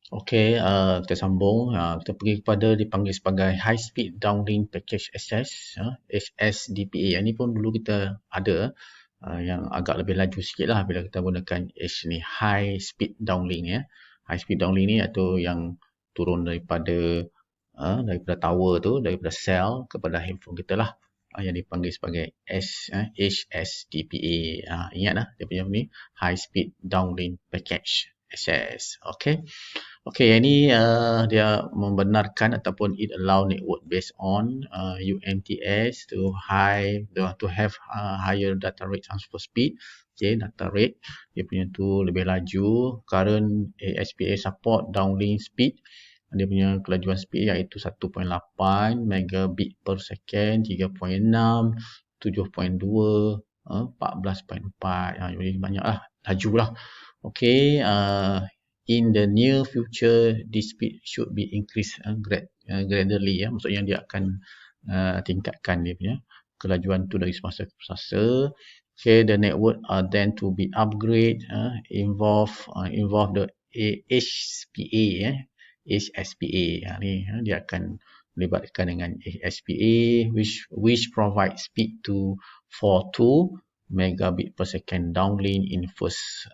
Okey, kita sambung. Kita pergi kepada dipanggil sebagai High Speed Downlink Package Access, HSDPA. Yang ni pun dulu kita ada, yang agak lebih laju sikit lah bila kita gunakan H ni, High Speed Downlink ya. High Speed Downlink ni iaitu yang turun daripada tower tu, daripada sel kepada handphone kita lah. Yang dipanggil sebagai HSDPA. Ingat lah dia punya ni, High Speed Downlink Package Access. Okey. Okey, yang ni dia membenarkan ataupun it allow network based on UMTS to have higher data rate transfer speed. Okay, data rate dia punya tu lebih laju. Current ASPA support downlink speed. Dia punya kelajuan speed iaitu 1.8 megabit per second, 3.6, 7.2, 14.4. Jadi banyaklah, lajulah. Okey, in the near future this speed should be increased gradually ya, maksudnya dia akan tingkatkan dia punya kelajuan tu dari semasa ke semasa. Okay, the network are then to be upgrade, involve the HSPA ya, HSPA ni dia akan melibatkan dengan HSPA which provide speed to 42 megabit per second downlink in first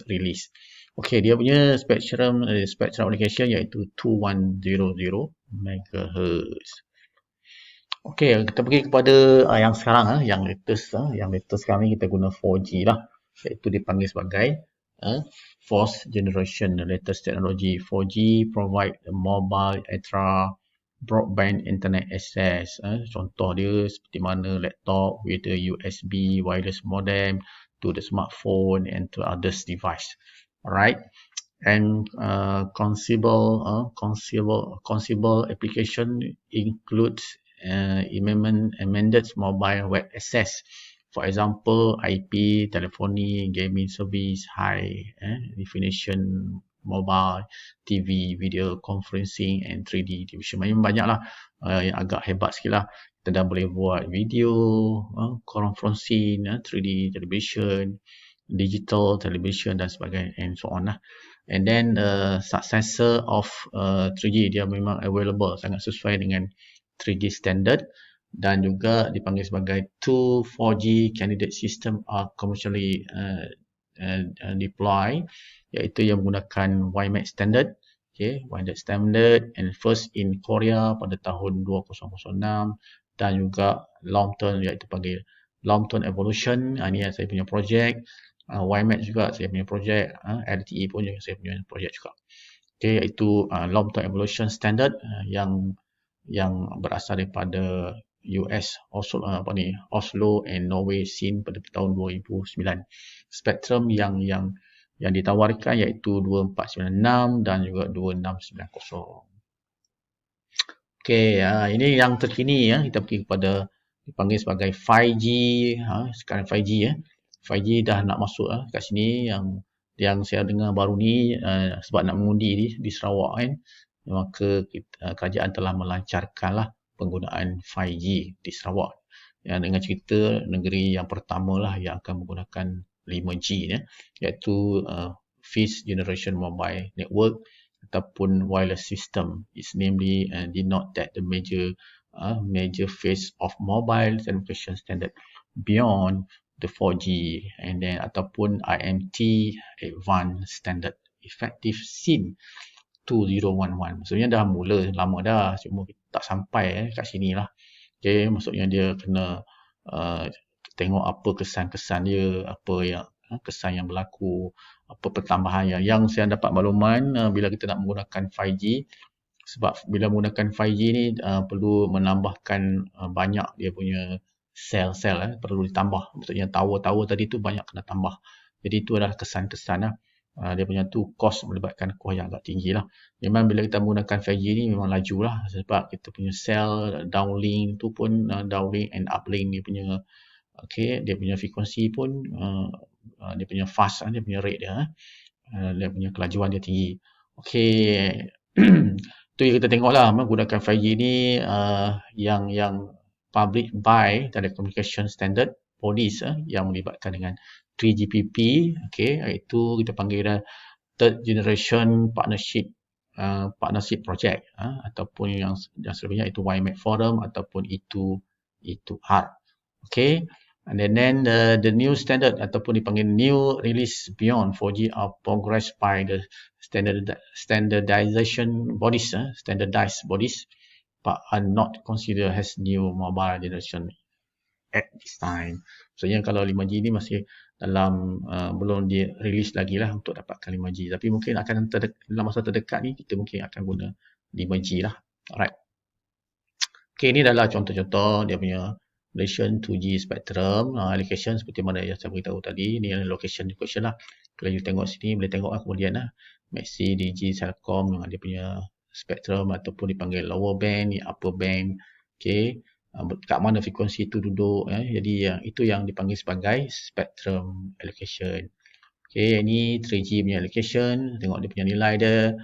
release. Okey, dia punya spectrum allocation iaitu 2100 MHz. Okey, kita pergi kepada yang sekarang yang latest sekarang ni kita guna 4G lah, iaitu dipanggil sebagai fourth generation latest technology. 4G provide mobile ultra broadband internet access. Contoh dia seperti mana laptop with a USB wireless modem to the smartphone and to others device. Alright, and conceivable application includes amended mobile web access. For example, IP, telephony, gaming service, high definition mobile, TV, video conferencing and 3D television. Memang banyaklah yang agak hebat sikit lah. Kita dah boleh buat video, conferencing, 3D television, digital television dan sebagainya and so on lah. And then successor of 3G dia memang available, sangat sesuai dengan 3G standard, dan juga dipanggil sebagai two 4G candidate system are commercially deployed, iaitu yang menggunakan WiMAX standard. Okay, WiMAX standard and first in Korea pada tahun 2006, dan juga long term iaitu panggil long term evolution. Ini yang saya punya projek. WiMAX juga saya punya projek, LTE pun juga saya punya projek juga. Okay, iaitu long term evolution standard yang berasal daripada US, Oslo and Norway SIN pada tahun 2009. Spektrum yang ditawarkan iaitu 2496 dan juga 2690. Okey, ini yang terkini ya. Kita pergi kepada dipanggil sebagai 5G. Sekarang 5G ya. 5G dah nak masuk kat sini, yang saya dengar baru ni sebab nak mengundi di Sarawak kan. Maka kerajaan telah melancarkanlah penggunaan 5G di Sarawak. Yang dengan cerita negeri yang pertama lah yang akan menggunakan 5G ya, iaitu Fifth Generation Mobile Network ataupun wireless system. It's namely denote that the major phase of mobile telecommunication standard beyond the 4G and then ataupun IMT advanced standard effective SIN 2011. Maksudnya dah mula lama dah, cuma tak sampai kat sini lah. Okay, maksudnya dia kena tengok apa kesan-kesan dia, apa yang kesan yang berlaku, apa pertambahan yang saya dapat makluman bila kita nak menggunakan 5G. Sebab bila menggunakan 5G ni perlu menambahkan banyak dia punya sel-sel perlu ditambah. Maksudnya tower-tower tadi tu banyak kena tambah. Jadi itu adalah kesan-kesan lah. Dia punya tu cost melibatkan kos yang agak tinggi lah. Memang bila kita menggunakan 5G ni memang laju lah, sebab kita punya sel downlink tu pun downlink and uplink dia punya dia punya frekuensi pun dia punya fast, dia punya rate dia punya kelajuan dia tinggi. Tu yang kita tengok lah menggunakan 5G ni yang public by telecommunication standard police yang melibatkan dengan 3GPP. Iaitu kita panggil third generation partnership project, ataupun yang selebihnya itu YMAC Forum ataupun itu ARC. Okay, and then the new standard ataupun dipanggil new release beyond 4G are progressed by the standardized bodies, but are not considered as new mobile generation at this time. Maksudnya kalau 5G ni masih dalam belum di-release lagi lah untuk dapatkan 5G. Tapi mungkin akan dalam masa terdekat ni kita mungkin akan guna 5G lah. Alright. Okay, ini adalah contoh-contoh dia punya Malaysian 2G spectrum allocation seperti mana yang saya beritahu tadi. Ini adalah location lah. Kalau you tengok sini boleh tengok kemudian lah. Maxi, Digi, Celcom dia punya spectrum ataupun dipanggil lower band, upper band. Okay. Kat mana frekuensi itu duduk. Jadi itu yang dipanggil sebagai spectrum allocation. Okay, ini 3G punya allocation. Tengok dia punya nilai dia.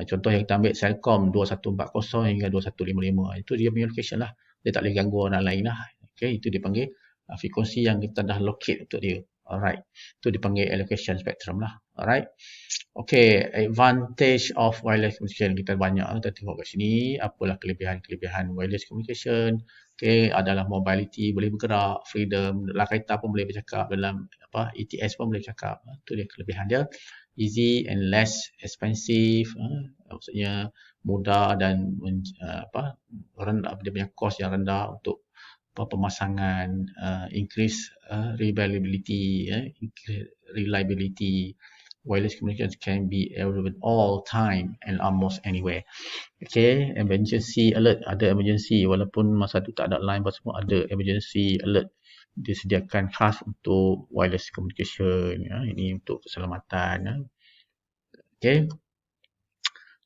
Contoh yang kita ambil Celcom 2140 hingga 2155. Itu dia punya location lah. Dia tak boleh ganggu orang lain lah. Okay, itu dipanggil frekuensi yang kita dah locate untuk dia. Alright. Itu dipanggil allocation spectrum lah. Alright. Okay, advantage of wireless communication. Kita banyak kita tengok kat sini. Apalah kelebihan-kelebihan wireless communication. Okay, adalah mobility, boleh bergerak, freedom. Dalam kereta pun boleh bercakap. Dalam ETS pun boleh bercakap. Itu dia kelebihan dia. Easy and less expensive. Maksudnya mudah dan rendah, dia punya cost yang rendah untuk pemasangan, increase reliability. Wireless communication can be available all time and almost anywhere. Okay, emergency alert, ada emergency walaupun masa tu tak ada line apa semua, ada emergency alert disediakan khas untuk wireless communication. Ini untuk keselamatan. Okay.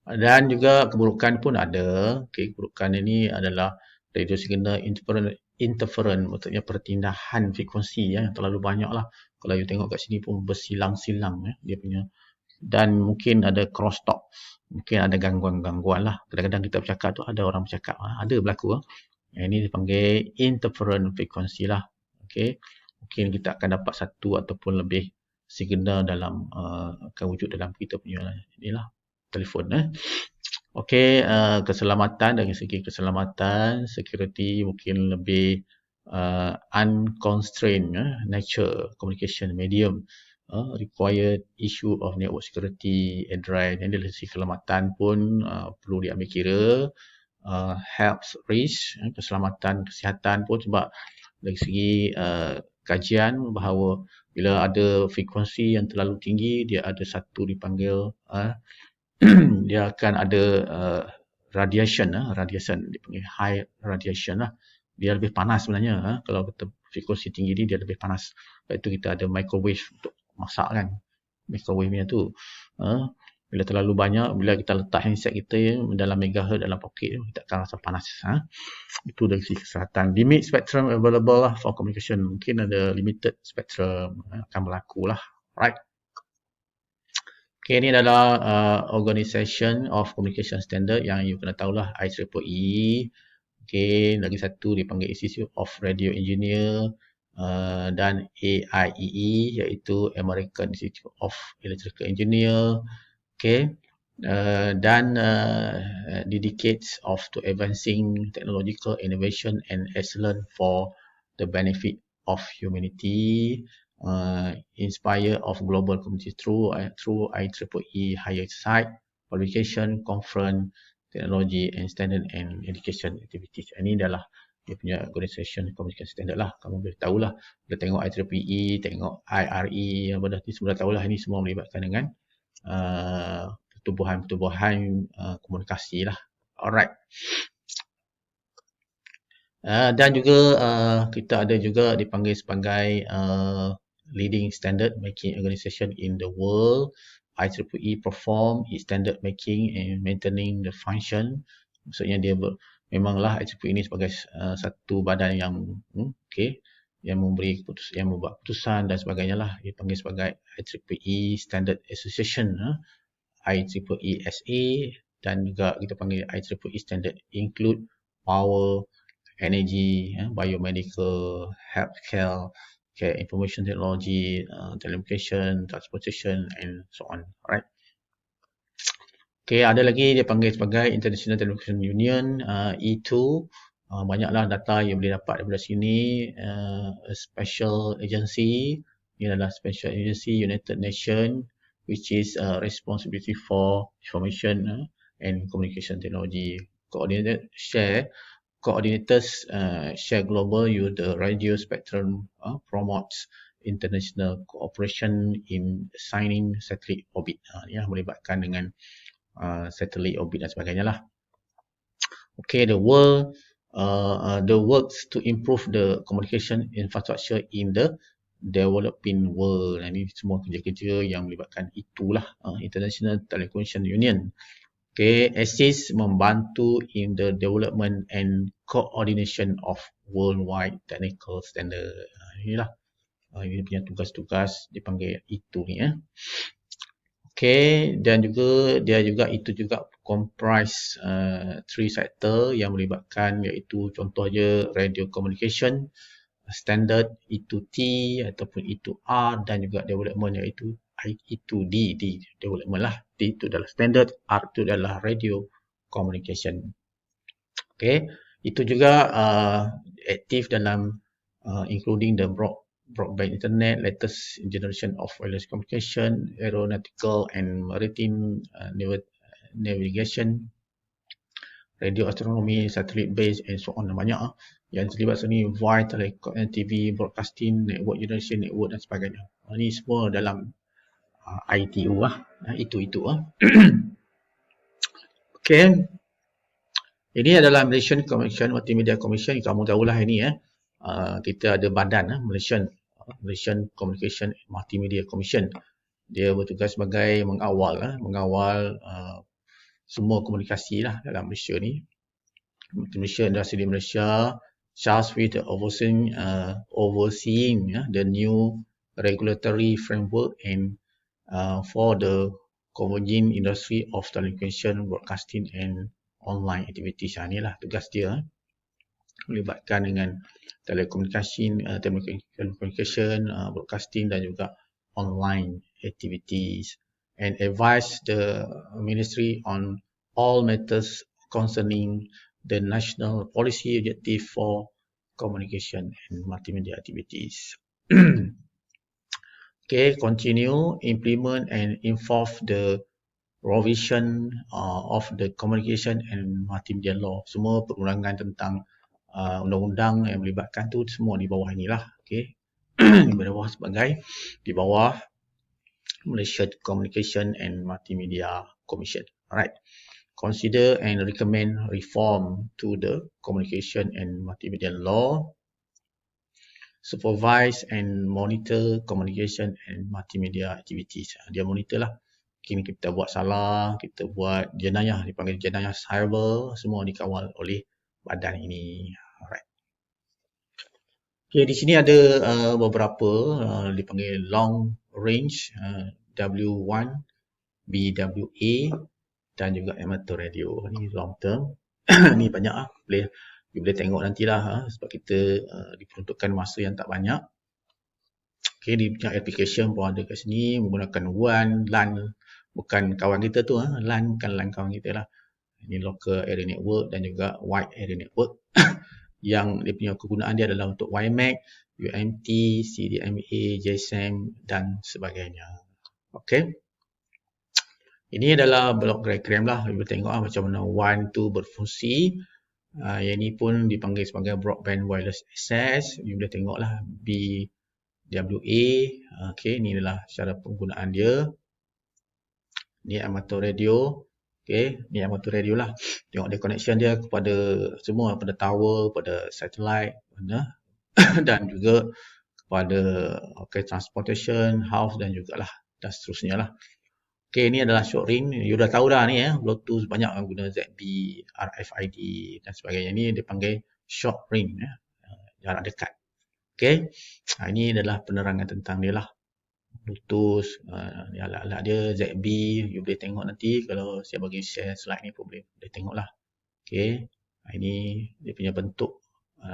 Dan juga keburukan pun ada. Okay, keburukan ini adalah radio signal interference, maksudnya pertindahan frekuensi yang terlalu banyak lah. Kalau you tengok kat sini pun bersilang-silang dia punya. Dan mungkin ada cross talk, mungkin ada gangguan-gangguan lah. Kadang-kadang kita bercakap tu ada orang bercakap, ada berlaku. Ini dipanggil interference frekuensi lah. Okay. Mungkin kita akan dapat satu ataupun lebih signal dalam akan wujud dalam kita punya inilah telefon. Okay, keselamatan, dari segi keselamatan, security mungkin lebih unconstrained nature communication medium required issue of network security address. Dan dari segi keselamatan pun perlu diambil kira. Health risk, keselamatan kesihatan pun, sebab dari segi kajian bahawa bila ada frekuensi yang terlalu tinggi, dia ada satu dipanggil dia akan ada radiation dipanggil high radiation lah. Dia lebih panas sebenarnya. Kalau kita frekuensi tinggi ni dia lebih panas. Sebab itu kita ada microwave untuk masak kan. Microwave-nya tu bila terlalu banyak, bila kita letak handset kita dalam megahertz dalam poket, kita akan rasa panas. Itu dari segi kesihatan. Limit spectrum available lah for communication. Mungkin ada limited spectrum akan berlaku lah. Right. Okay, ini adalah Organisation of Communication Standard yang you kena tahulah, IEEE. Okay, lagi satu dipanggil Institute of Radio Engineer dan AIEE, iaitu American Institute of Electrical Engineer. Okay, dan dedicates to advancing technological innovation and excellence for the benefit of humanity. Inspire of global community through IEEE higher site publication, conference, technology and standard and education activities. Ini adalah dia punya organisation communication standard lah. Kamu boleh tahulah, boleh tengok IEEE, tengok IRE, apa dah ni semua dah tahulah. Ini semua melibatkan dengan pertubuhan komunikasi lah. Alright. Dan juga kita ada juga dipanggil sebagai leading standard making organisation in the world. IEEE perform its standard making and maintaining the function. Maksudnya dia memanglah IEEE ini sebagai satu badan yang yang memberi yang membuat keputusan dan sebagainya lah. Dia panggil sebagai IEEE Standard Association, IEEE SA, dan juga kita panggil IEEE Standard include power, energy, biomedical, healthcare, information technology, telecommunication, transportation and so on. Alright. Okey, ada lagi dia panggil sebagai International Telecommunication Union, E2. Banyaklah data yang boleh dapat daripada sini. A special agency, ini adalah special agency United Nations which is responsibility for information and communication technology. Coordinators share global use the radio spectrum promotes international cooperation in assigning satellite orbit. Ini melibatkan dengan satellite orbit dan sebagainya lah. Okay, the works to improve the communication infrastructure in the developing world. Ini semua kerja-kerja yang melibatkan itulah International Telecommunication Union. Okay, assist membantu in the development and coordination of worldwide technical standard. Inilah ini punya tugas-tugas dipanggil itu ni . Okay, dan juga dia juga itu juga comprise 3 sektor yang melibatkan, iaitu contoh je radio communication standard, E2T ataupun E2R, dan juga development iaitu E2D, development lah. D itu adalah standard, R itu adalah radio communication. Okay, itu juga aktif dalam including the broadband internet, latest generation of wireless communication, aeronautical and maritime navigation, radio astronomy, satellite based and so on. Banyak yang terlibat sini, VI, telecom, TV, broadcasting, network generation, network dan sebagainya. Ini semua dalam ITU lah, itu. Okay, ini adalah Malaysian Communication Multimedia Commission. Kamu tahulah ini kita ada badan Malaysian Communication Multimedia Commission. Dia bertugas sebagai mengawal semua komunikasi lah dalam Malaysia ni. Malaysia Industri di Malaysia, charged with overseeing the new regulatory framework and for the converging industry of telecommunication, broadcasting and online activities. Inilah tugas dia, melibatkan dengan telekomunikasi, telecommunication, broadcasting dan juga online activities, and advise the ministry on all matters concerning the national policy objective for communication and multimedia activities. Okay, continue, implement and enforce the provision of the communication and multimedia law. Semua perundangan tentang undang-undang yang melibatkan tu semua di bawah inilah. Okay, di bawah sebagai di bawah Malaysia Communication and Multimedia Commission. Alright. Consider and recommend reform to the communication and multimedia law. Supervise and monitor communication and multimedia activities. Dia monitor lah. Kini kita buat salah, kita buat jenayah, dipanggil jenayah cyber, semua dikawal oleh badan ini. Alright. Okay, di sini ada beberapa dipanggil long range W1, BWA dan juga amateur radio. Ni long term. Ni banyak lah. Boleh tengok nantilah sebab kita diperuntukkan masa yang tak banyak. Okay, di punya application pun ada kat sini menggunakan WAN, LAN, bukan kawan kita tu, LAN bukan LAN kawan kita lah. Ini local area network dan juga wide area network. Yang dia punya kegunaan dia adalah untuk WiMAX, UMT, CDMA, JSM dan sebagainya. Okay. Ini adalah blok diagram lah. Kita tengok macam mana WAN tu berfungsi. Yang ini pun dipanggil sebagai broadband wireless access. You boleh tengok lah BWA. Okay, ini adalah cara penggunaan dia. Ini amateur radio. Okay, ini amateur radio lah. Tengok dia connection dia kepada semua, pada tower, pada satellite, dan juga kepada transportation, house dan juga lah, dan seterusnya lah. Okay, ini adalah short range. You dah tahu dah ni Bluetooth banyak guna ZB, RFID dan sebagainya. Ini dipanggil short range, jarak dekat. Okay, ini adalah penerangan tentang dia lah. Bluetooth, alat-alat dia, ZB, you boleh tengok nanti kalau saya bagi share slide ni pun boleh tengok lah. Okay, ini dia punya bentuk.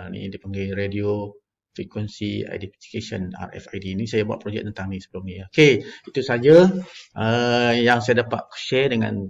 Ni dipanggil radio frequency identification, RFID. Ini saya buat projek tentang ni sebelum ni. Okay, itu saja yang saya dapat share dengan